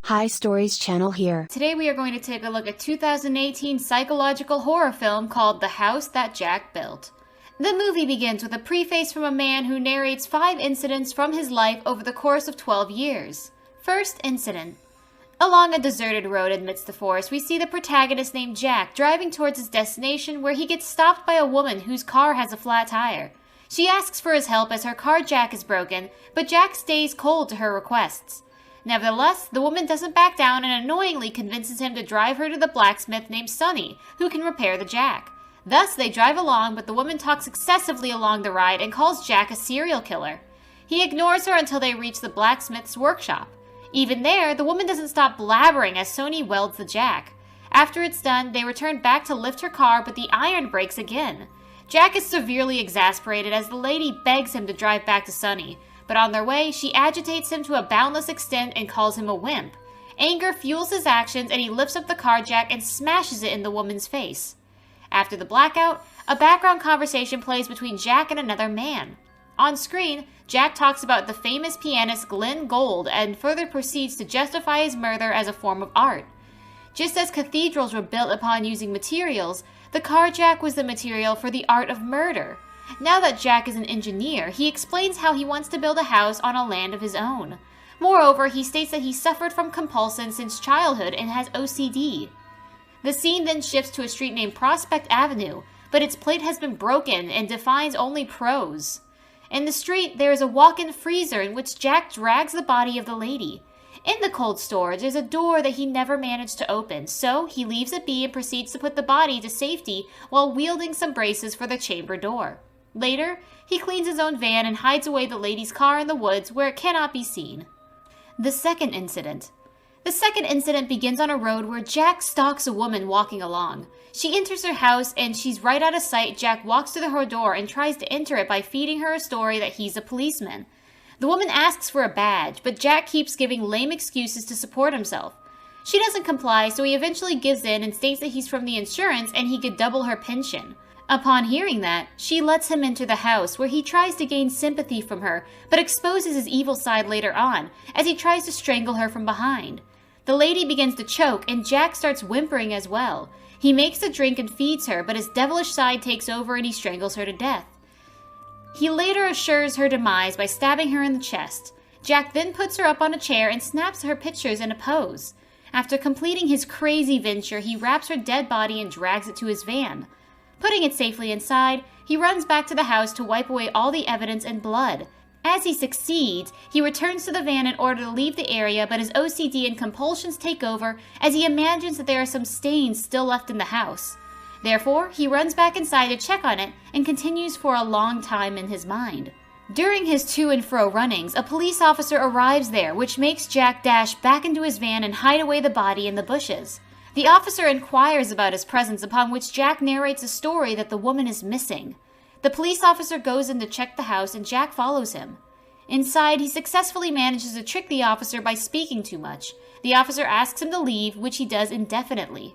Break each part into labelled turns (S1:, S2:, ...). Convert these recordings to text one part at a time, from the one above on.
S1: Hi Stories channel here.
S2: Today we are going to take a look at 2018 psychological horror film called The House That Jack Built. The movie begins with a preface from a man who narrates 5 incidents from his life over the course of 12 years. First incident. Along a deserted road amidst the forest, we see the protagonist named Jack driving towards his destination where he gets stopped by a woman whose car has a flat tire. She asks for his help as her car jack is broken, but Jack stays cold to her requests. Nevertheless, the woman doesn't back down and annoyingly convinces him to drive her to the blacksmith named Sonny, who can repair the jack. Thus, they drive along, but the woman talks excessively along the ride and calls Jack a serial killer. He ignores her until they reach the blacksmith's workshop. Even there, the woman doesn't stop blabbering as Sonny welds the jack. After it's done, they return back to lift her car, but the iron breaks again. Jack is severely exasperated as the lady begs him to drive back to Sonny. But on their way, she agitates him to a boundless extent and calls him a wimp. Anger fuels his actions and he lifts up the car jack and smashes it in the woman's face. After the blackout, a background conversation plays between Jack and another man. On screen, Jack talks about the famous pianist Glenn Gould and further proceeds to justify his murder as a form of art. Just as cathedrals were built upon using materials, the car jack was the material for the art of murder. Now that Jack is an engineer, he explains how he wants to build a house on a land of his own. Moreover, he states that he suffered from compulsion since childhood and has OCD. The scene then shifts to a street named Prospect Avenue, but its plate has been broken and defines only prose. In the street, there is a walk-in freezer in which Jack drags the body of the lady. In the cold storage, there's a door that he never managed to open, so he leaves it be and proceeds to put the body to safety while wielding some braces for the chamber door. Later, he cleans his own van and hides away the lady's car in the woods where it cannot be seen. The second incident. The second incident begins on a road where Jack stalks a woman walking along. She enters her house and she's right out of sight. Jack walks to her door and tries to enter it by feeding her a story that he's a policeman. The woman asks for a badge, but Jack keeps giving lame excuses to support himself. She doesn't comply, so he eventually gives in and states that he's from the insurance and he could double her pension. Upon hearing that, she lets him into the house where he tries to gain sympathy from her, but exposes his evil side later on, as he tries to strangle her from behind. The lady begins to choke, and Jack starts whimpering as well. He makes a drink and feeds her, but his devilish side takes over and he strangles her to death. He later assures her demise by stabbing her in the chest. Jack then puts her up on a chair and snaps her pictures in a pose. After completing his crazy venture, he wraps her dead body and drags it to his van. Putting it safely inside, he runs back to the house to wipe away all the evidence and blood. As he succeeds, he returns to the van in order to leave the area, but his OCD and compulsions take over as he imagines that there are some stains still left in the house. Therefore, he runs back inside to check on it and continues for a long time in his mind. During his to and fro runnings, a police officer arrives there, which makes Jack dash back into his van and hide away the body in the bushes. The officer inquires about his presence, upon which Jack narrates a story that the woman is missing. The police officer goes in to check the house and Jack follows him. Inside, he successfully manages to trick the officer by speaking too much. The officer asks him to leave, which he does indefinitely.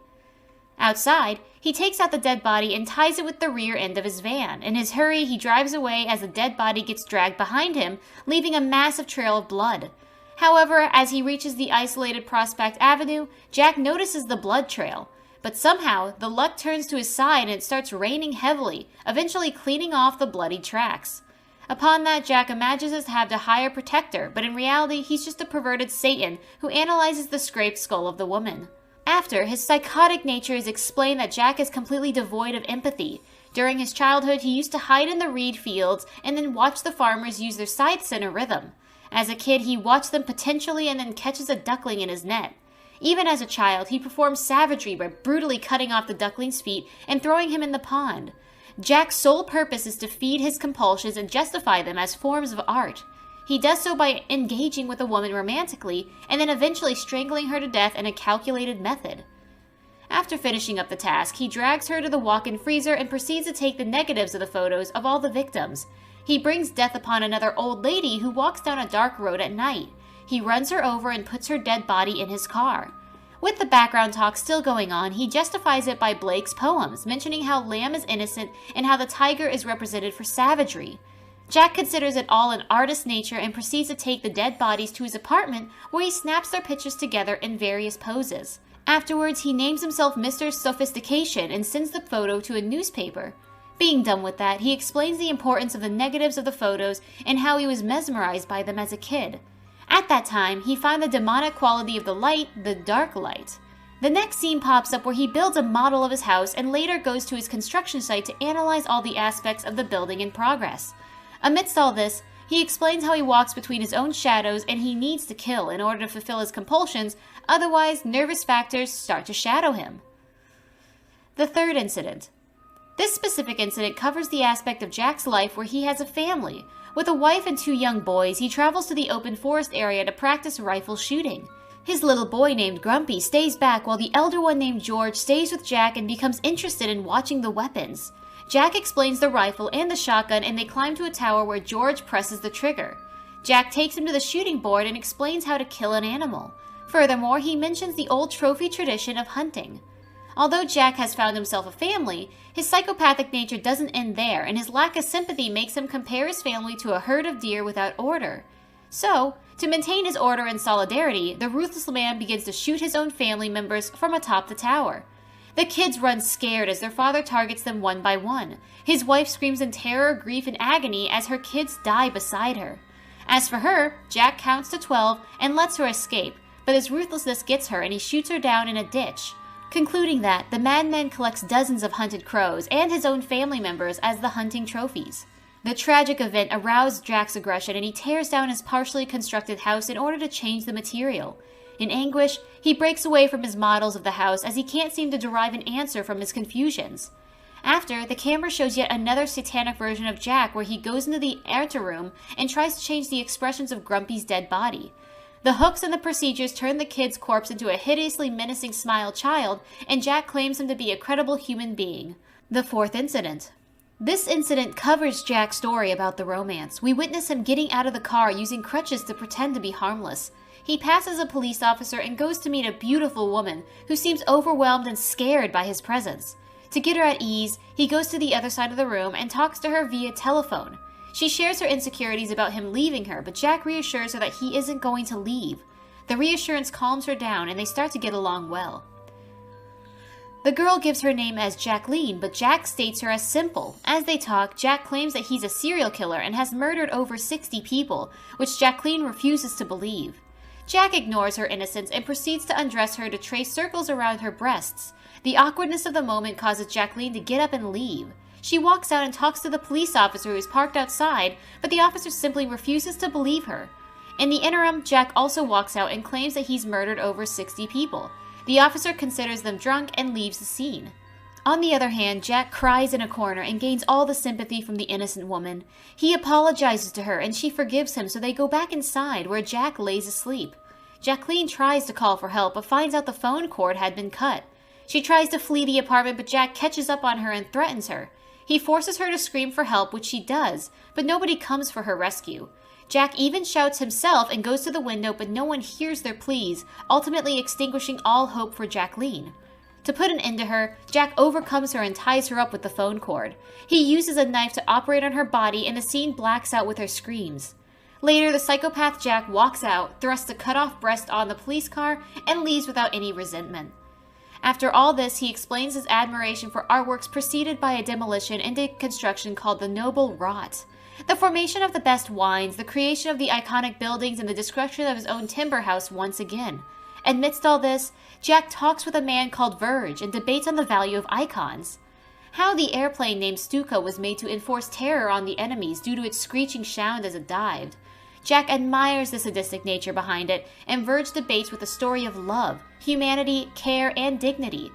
S2: Outside, he takes out the dead body and ties it with the rear end of his van. In his hurry, he drives away as the dead body gets dragged behind him, leaving a massive trail of blood. However, as he reaches the isolated Prospect Avenue, Jack notices the blood trail. But somehow, the luck turns to his side and it starts raining heavily, eventually cleaning off the bloody tracks. Upon that, Jack imagines to have to hire a protector, but in reality, he's just a perverted Satan who analyzes the scraped skull of the woman. After, his psychotic nature is explained that Jack is completely devoid of empathy. During his childhood, he used to hide in the reed fields and then watch the farmers use their scythes in a rhythm. As a kid, he watched them potentially and then catches a duckling in his net. Even as a child, he performed savagery by brutally cutting off the duckling's feet and throwing him in the pond. Jack's sole purpose is to feed his compulsions and justify them as forms of art. He does so by engaging with a woman romantically and then eventually strangling her to death in a calculated method. After finishing up the task, he drags her to the walk-in freezer and proceeds to take the negatives of the photos of all the victims. He brings death upon another old lady who walks down a dark road at night. He runs her over and puts her dead body in his car. With the background talk still going on, he justifies it by Blake's poems, mentioning how Lamb is innocent and how the tiger is represented for savagery. Jack considers it all an artist's nature and proceeds to take the dead bodies to his apartment, where he snaps their pictures together in various poses. Afterwards, he names himself Mr. Sophistication and sends the photo to a newspaper. Being done with that, he explains the importance of the negatives of the photos and how he was mesmerized by them as a kid. At that time, he found the demonic quality of the light, the dark light. The next scene pops up where he builds a model of his house and later goes to his construction site to analyze all the aspects of the building in progress. Amidst all this, he explains how he walks between his own shadows and he needs to kill in order to fulfill his compulsions, otherwise nervous factors start to shadow him. The third incident. This specific incident covers the aspect of Jack's life where he has a family. With a wife and 2 young boys, he travels to the open forest area to practice rifle shooting. His little boy named Grumpy stays back while the elder one named George stays with Jack and becomes interested in watching the weapons. Jack explains the rifle and the shotgun and they climb to a tower where George presses the trigger. Jack takes him to the shooting board and explains how to kill an animal. Furthermore, he mentions the old trophy tradition of hunting. Although Jack has found himself a family, his psychopathic nature doesn't end there, and his lack of sympathy makes him compare his family to a herd of deer without order. So, to maintain his order and solidarity, the ruthless man begins to shoot his own family members from atop the tower. The kids run scared as their father targets them one by one. His wife screams in terror, grief, and agony as her kids die beside her. As for her, Jack counts to 12 and lets her escape, but his ruthlessness gets her and he shoots her down in a ditch. Concluding that, the madman collects dozens of hunted crows and his own family members as the hunting trophies. The tragic event aroused Jack's aggression and he tears down his partially constructed house in order to change the material. In anguish, he breaks away from his models of the house as he can't seem to derive an answer from his confusions. After, the camera shows yet another satanic version of Jack where he goes into the anteroom and tries to change the expressions of Grumpy's dead body. The hooks and the procedures turn the kid's corpse into a hideously menacing smile child, and Jack claims him to be a credible human being. The fourth incident. This incident covers Jack's story about the romance. We witness him getting out of the car using crutches to pretend to be harmless. He passes a police officer and goes to meet a beautiful woman who seems overwhelmed and scared by his presence. To get her at ease, he goes to the other side of the room and talks to her via telephone. She shares her insecurities about him leaving her, but Jack reassures her that he isn't going to leave. The reassurance calms her down and they start to get along well. The girl gives her name as Jacqueline, but Jack states her as Simple. As they talk, Jack claims that he's a serial killer and has murdered over 60 people, which Jacqueline refuses to believe. Jack ignores her innocence and proceeds to undress her to trace circles around her breasts. The awkwardness of the moment causes Jacqueline to get up and leave. She walks out and talks to the police officer who is parked outside, but the officer simply refuses to believe her. In the interim, Jack also walks out and claims that he's murdered over 60 people. The officer considers them drunk and leaves the scene. On the other hand, Jack cries in a corner and gains all the sympathy from the innocent woman. He apologizes to her and she forgives him, so they go back inside where Jack lays asleep. Jacqueline tries to call for help but finds out the phone cord had been cut. She tries to flee the apartment, but Jack catches up on her and threatens her. He forces her to scream for help, which she does, but nobody comes for her rescue. Jack even shouts himself and goes to the window, but no one hears their pleas, ultimately extinguishing all hope for Jacqueline. To put an end to her, Jack overcomes her and ties her up with the phone cord. He uses a knife to operate on her body and the scene blacks out with her screams. Later, the psychopath Jack walks out, thrusts a cut-off breast on the police car, and leaves without any resentment. After all this, he explains his admiration for artworks preceded by a demolition into construction called the Noble Rot. The formation of the best wines, the creation of the iconic buildings, and the destruction of his own timber house once again. Amidst all this, Jack talks with a man called Verge and debates on the value of icons. How the airplane named Stuka was made to enforce terror on the enemies due to its screeching sound as it dived. Jack admires the sadistic nature behind it, and Verge debates with a story of love, humanity, care, and dignity.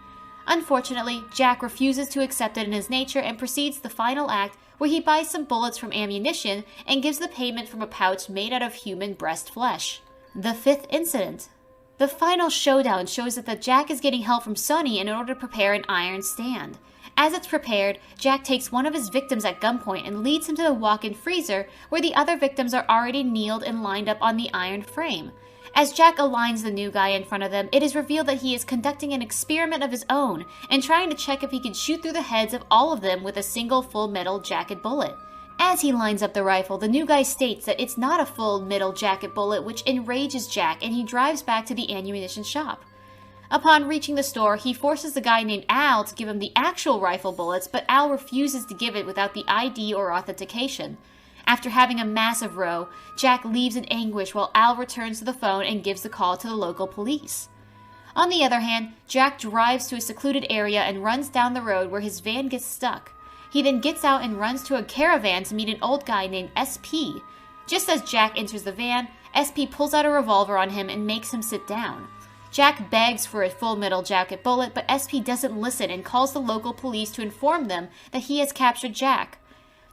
S2: Unfortunately, Jack refuses to accept it in his nature and proceeds the final act where he buys some bullets from ammunition and gives the payment from a pouch made out of human breast flesh. The fifth incident. The final showdown shows that Jack is getting help from Sonny in order to prepare an iron stand. As it's prepared, Jack takes one of his victims at gunpoint and leads him to the walk-in freezer where the other victims are already kneeled and lined up on the iron frame. As Jack aligns the new guy in front of them, it is revealed that he is conducting an experiment of his own and trying to check if he can shoot through the heads of all of them with a single full metal jacket bullet. As he lines up the rifle, the new guy states that it's not a full middle jacket bullet, which enrages Jack, and he drives back to the ammunition shop. Upon reaching the store, he forces the guy named Al to give him the actual rifle bullets, but Al refuses to give it without the ID or authentication. After having a massive row, Jack leaves in anguish while Al returns to the phone and gives the call to the local police. On the other hand, Jack drives to a secluded area and runs down the road where his van gets stuck. He then gets out and runs to a caravan to meet an old guy named SP. Just as Jack enters the van, SP pulls out a revolver on him and makes him sit down. Jack begs for a full middle jacket bullet, but SP doesn't listen and calls the local police to inform them that he has captured Jack.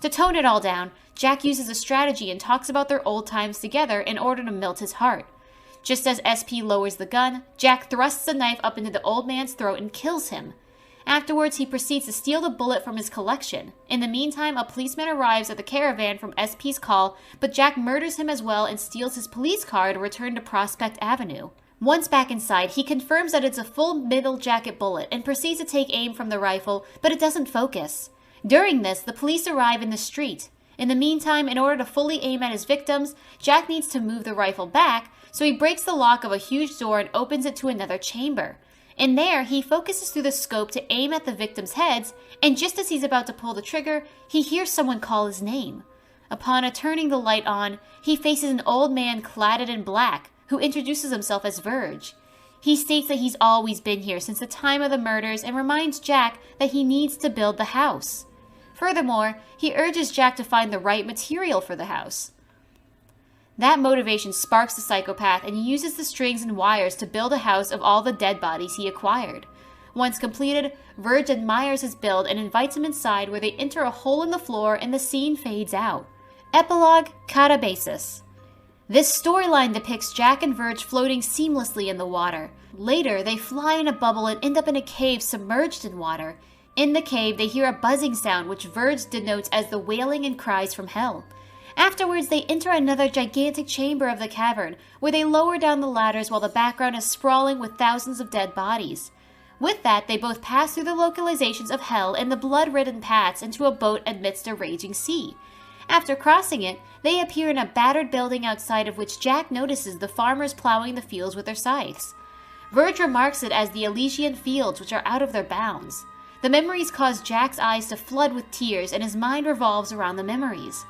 S2: To tone it all down, Jack uses a strategy and talks about their old times together in order to melt his heart. Just as SP lowers the gun, Jack thrusts the knife up into the old man's throat and kills him. Afterwards, he proceeds to steal the bullet from his collection. In the meantime, a policeman arrives at the caravan from SP's call, but Jack murders him as well and steals his police car to return to Prospect Avenue. Once back inside, he confirms that it's a full middle jacket bullet and proceeds to take aim from the rifle, but it doesn't focus. During this, the police arrive in the street. In the meantime, in order to fully aim at his victims, Jack needs to move the rifle back, so he breaks the lock of a huge door and opens it to another chamber. In there, he focuses through the scope to aim at the victims' heads, and just as he's about to pull the trigger, he hears someone call his name. Upon turning the light on, he faces an old man clad in black, who introduces himself as Verge. He states that he's always been here since the time of the murders and reminds Jack that he needs to build the house. Furthermore, he urges Jack to find the right material for the house. That motivation sparks the psychopath, and he uses the strings and wires to build a house of all the dead bodies he acquired. Once completed, Verge admires his build and invites him inside, where they enter a hole in the floor and the scene fades out. Epilogue Catabasis. This storyline depicts Jack and Verge floating seamlessly in the water. Later, they fly in a bubble and end up in a cave submerged in water. In the cave, they hear a buzzing sound which Verge denotes as the wailing and cries from hell. Afterwards, they enter another gigantic chamber of the cavern, where they lower down the ladders while the background is sprawling with thousands of dead bodies. With that, they both pass through the localizations of hell and the blood-ridden paths into a boat amidst a raging sea. After crossing it, they appear in a battered building outside of which Jack notices the farmers plowing the fields with their scythes. Verge remarks it as the Elysian fields, which are out of their bounds. The memories cause Jack's eyes to flood with tears, and his mind revolves around the memories.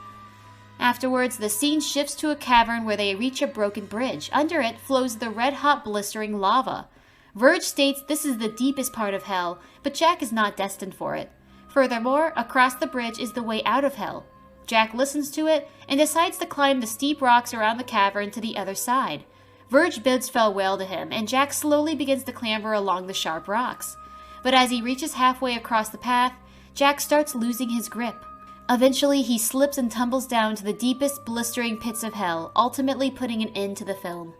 S2: Afterwards, the scene shifts to a cavern where they reach a broken bridge. Under it flows the red-hot blistering lava. Verge states this is the deepest part of hell, but Jack is not destined for it. Furthermore, across the bridge is the way out of hell. Jack listens to it and decides to climb the steep rocks around the cavern to the other side. Verge bids farewell to him, and Jack slowly begins to clamber along the sharp rocks. But as he reaches halfway across the path, Jack starts losing his grip. Eventually, he slips and tumbles down to the deepest, blistering pits of hell, ultimately putting an end to the film.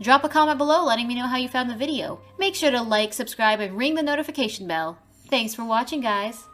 S2: Drop a comment below letting me know how you found the video. Make sure to like, subscribe, and ring the notification bell. Thanks for watching, guys!